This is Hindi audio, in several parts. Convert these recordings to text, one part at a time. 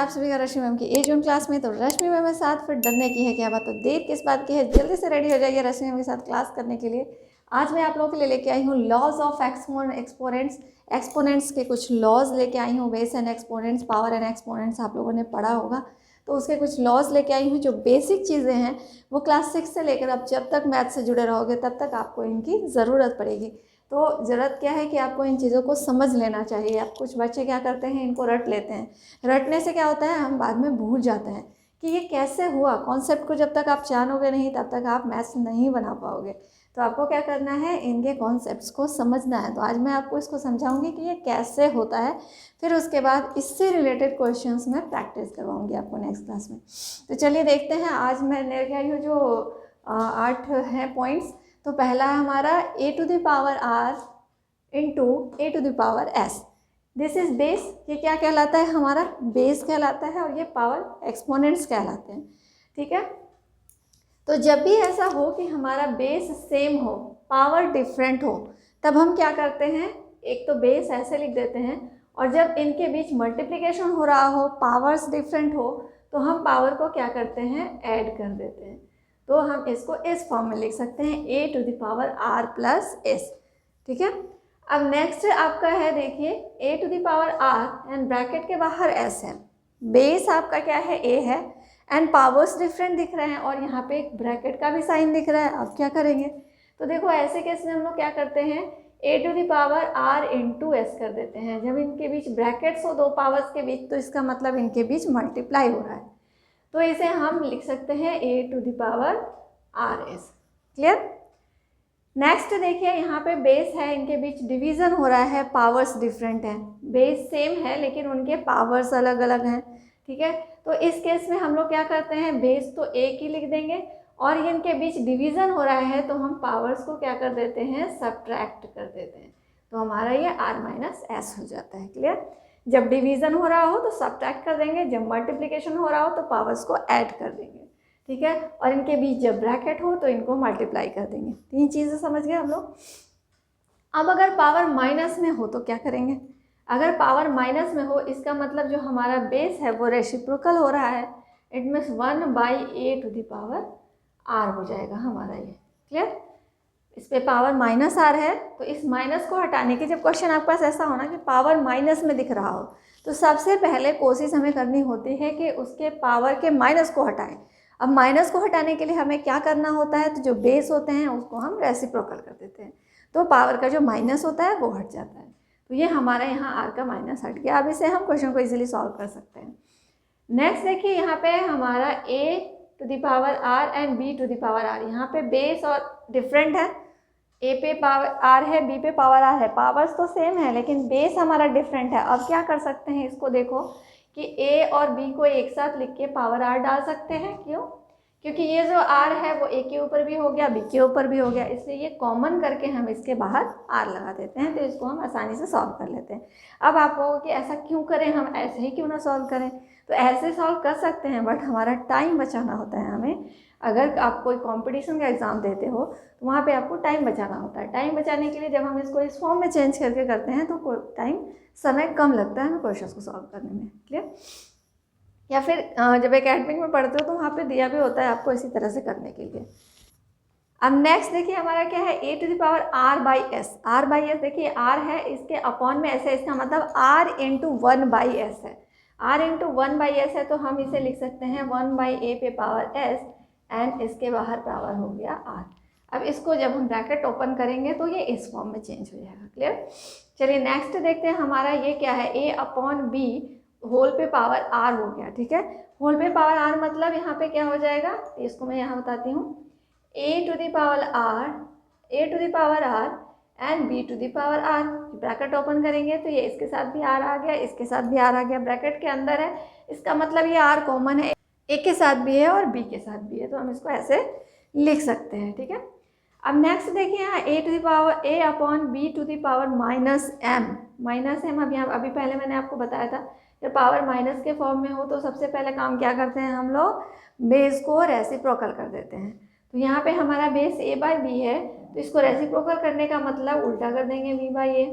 आप सभी का रश्मि मैम की एज1 क्लास में। तो रश्मि मैम के साथ फिर डरने की है क्या बात, तो देर किस बात की है, जल्दी से रेडी हो जाइए रश्मि मैम के साथ क्लास करने के लिए। आज मैं आप लोगों के लिए लेके आई हूँ लॉज ऑफ एक्सपोनेंट्स। एक्सपोनेंट्स के कुछ लॉज लेके आई हूँ, base and exponents, power and exponents आप लोगों ने पढ़ा होगा, तो उसके कुछ लॉज लेके आई हूँ। जो बेसिक चीज़ें हैं वो क्लास 6 से लेकर अब जब तक मैथ से जुड़े रहोगे तब तक आपको इनकी ज़रूरत पड़ेगी। तो ज़रूरत क्या है कि आपको इन चीज़ों को समझ लेना चाहिए। अब कुछ बच्चे क्या करते हैं, इनको रट लेते हैं। रटने से क्या होता है, हम बाद में भूल जाते हैं कि ये कैसे हुआ। कॉन्सेप्ट को जब तक आप जानोगे नहीं तब तक आप मैथ्स नहीं बना पाओगे। तो आपको क्या करना है, इनके कॉन्सेप्ट्स को समझना है। तो आज मैं आपको इसको समझाऊंगी कि ये कैसे होता है, फिर उसके बाद इससे रिलेटेड क्वेश्चंस मैं प्रैक्टिस करवाऊंगी आपको नेक्स्ट क्लास में। तो चलिए देखते हैं। आज मैं लेके आई हूँ जो 8 हैं पॉइंट्स। तो पहला है हमारा a to the power r into a to the power s। This is base. ये क्या कहलाता है, हमारा बेस कहलाता है, और ये पावर एक्सपोनेंट्स कहलाते हैं। ठीक है, तो जब भी ऐसा हो कि हमारा बेस सेम हो, पावर डिफरेंट हो, तब हम क्या करते हैं, एक तो बेस ऐसे लिख देते हैं, और जब इनके बीच मल्टीप्लिकेशन हो रहा हो, पावर्स डिफरेंट हो, तो हम पावर को क्या करते हैं, ऐड कर देते हैं। तो हम इसको इस फॉर्म में लिख सकते हैं a to the power r plus s। ठीक है, अब नेक्स्ट आपका है, देखिए a to the power r and bracket के बाहर s है। बेस आपका क्या है, a है, एंड पावर्स डिफरेंट दिख रहे हैं, और यहाँ पे एक ब्रैकेट का भी साइन दिख रहा है। अब क्या करेंगे, तो देखो ऐसे केस में हम लोग क्या करते हैं, a to the power r into S कर देते हैं। जब इनके बीच ब्रैकेट्स हो दो पावर्स के बीच, तो इसका मतलब इनके बीच मल्टीप्लाई हो रहा है, तो इसे हम लिख सकते हैं a to the power r s। Clear. Next देखिए, यहाँ पे बेस है, इनके बीच डिवीज़न हो रहा है, पावर्स डिफरेंट हैं। बेस सेम है लेकिन उनके पावर्स अलग अलग हैं। ठीक है, तो इस केस में हम लोग क्या करते हैं, बेस तो एक ही लिख देंगे, और इनके बीच डिवीज़न हो रहा है तो हम पावर्स को क्या कर देते हैं, सब्ट्रैक्ट कर देते हैं। तो हमारा ये r माइनस एस हो जाता है। क्लियर। जब डिवीज़न हो रहा हो तो सब्ट्रैक्ट कर देंगे, जब मल्टीप्लिकेशन हो रहा हो तो पावर्स को ऐड कर देंगे। ठीक है, और इनके बीच जब ब्रैकेट हो तो इनको मल्टीप्लाई कर देंगे। तीन चीज़ें समझ गए हम लोग। अब अगर पावर माइनस में हो तो क्या करेंगे, अगर पावर माइनस में हो, इसका मतलब जो हमारा बेस है वो रेसिप्रोकल हो रहा है। It means 1/a to the power r हो जाएगा हमारा ये। क्लियर। इस पे पावर माइनस r है, तो इस माइनस को हटाने की, जब क्वेश्चन आपके पास ऐसा होना कि पावर माइनस में दिख रहा हो, तो सबसे पहले कोशिश हमें करनी होती है कि उसके पावर के माइनस को हटाएं। अब माइनस को हटाने के लिए हमें क्या करना होता है, तो जो बेस होते हैं उसको हम रेसिप्रोकल कर देते हैं, तो पावर का जो माइनस होता है वो हट जाता है। तो ये हमारा यहाँ r का माइनस हट गया। अब इसे हम क्वेश्चन को इजीली सॉल्व कर सकते हैं। नेक्स्ट देखिए, यहाँ पे हमारा a to the power r and b to the power r। यहाँ पे बेस और डिफरेंट है, a पे पावर r है, b पे पावर r है। पावर्स तो सेम है लेकिन बेस हमारा डिफरेंट है। अब क्या कर सकते हैं, इसको देखो कि a और b को एक साथ लिख के पावर r डाल सकते हैं। क्यों, क्योंकि ये जो r है वो a के ऊपर भी हो गया, b के ऊपर भी हो गया, इसलिए ये कॉमन करके हम इसके बाहर r लगा देते हैं। तो इसको हम आसानी से सॉल्व कर लेते हैं। अब आप कहोगे कि ऐसा क्यों करें, हम ऐसे ही क्यों ना सॉल्व करें, तो ऐसे सॉल्व कर सकते हैं, बट हमारा टाइम बचाना होता है हमें। अगर आप कोई कंपटीशन का एग्ज़ाम देते हो तो वहाँ पे आपको टाइम बचाना होता है। टाइम बचाने के लिए जब हम इसको इस फॉर्म में चेंज करके करते हैं तो टाइम, समय कम लगता है हमें क्वेश्चन को सॉल्व करने में। क्लियर। या फिर जब एकेडमिक में पढ़ते हो तो वहाँ पे दिया भी होता है आपको इसी तरह से करने के लिए। अब नेक्स्ट देखिए, हमारा क्या है, a to the power r/s। r/s देखिए, r है, इसके अपॉन में s है, इसका मतलब r इंटू 1/s है। r इंटू 1/s है, तो हम इसे लिख सकते हैं 1/a पे पावर s, एंड इसके बाहर पावर हो गया r। अब इसको जब हम ब्रैकेट ओपन करेंगे तो ये इस फॉर्म में चेंज हो जाएगा। क्लियर। चलिए नेक्स्ट देखते हैं, हमारा ये क्या है, a/b होल पे पावर r हो गया। ठीक है, होल पे पावर r मतलब यहाँ पे क्या हो जाएगा, इसको मैं यहाँ बताती हूँ, a to the power r and b to the power r। Bracket open करेंगे तो ये इसके साथ भी r आ गया, इसके साथ भी r आ गया, ब्रैकेट के अंदर है, इसका मतलब ये r कॉमन है, a के साथ भी है और b के साथ भी है, तो हम इसको ऐसे लिख सकते हैं। ठीक है, अब नेक्स्ट देखिए, यहाँ a to the power a upon b to the power minus m। अब यहाँ अभी पहले मैंने आपको बताया था, जब पावर माइनस के फॉर्म में हो तो सबसे पहले काम क्या करते हैं हम लोग, बेस को रेसिप्रोकल कर देते हैं। तो यहाँ पे हमारा बेस a/b है, तो इसको रेसिप्रोकल करने का मतलब उल्टा कर देंगे, b/a,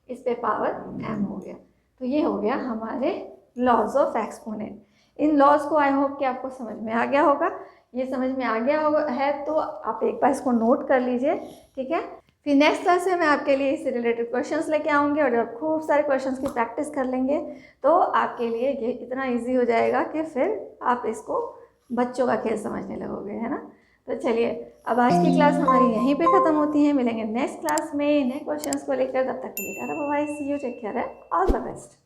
इस पे पावर m हो गया। तो ये हो गया हमारे लॉज ऑफ एक्सपोनेंट। इन लॉज को आई होप कि आपको समझ में आ गया होगा। ये समझ में आ गया होगा है तो आप एक बार इसको नोट कर लीजिए, ठीक है। फिर नेक्स्ट क्लास में मैं आपके लिए इससे रिलेटेड क्वेश्चंस लेके आऊँगी, और जब खूब सारे क्वेश्चंस की प्रैक्टिस कर लेंगे तो आपके लिए ये इतना ईजी हो जाएगा कि फिर आप इसको बच्चों का खेल समझने लगोगे, है ना। तो चलिए, अब आज की क्लास हमारी यहीं पे ख़त्म होती है। मिलेंगे नेक्स्ट क्लास में नए क्वेश्चंस को लेकर। तब तक के लिए tata bye bye, see you, take care, all the best.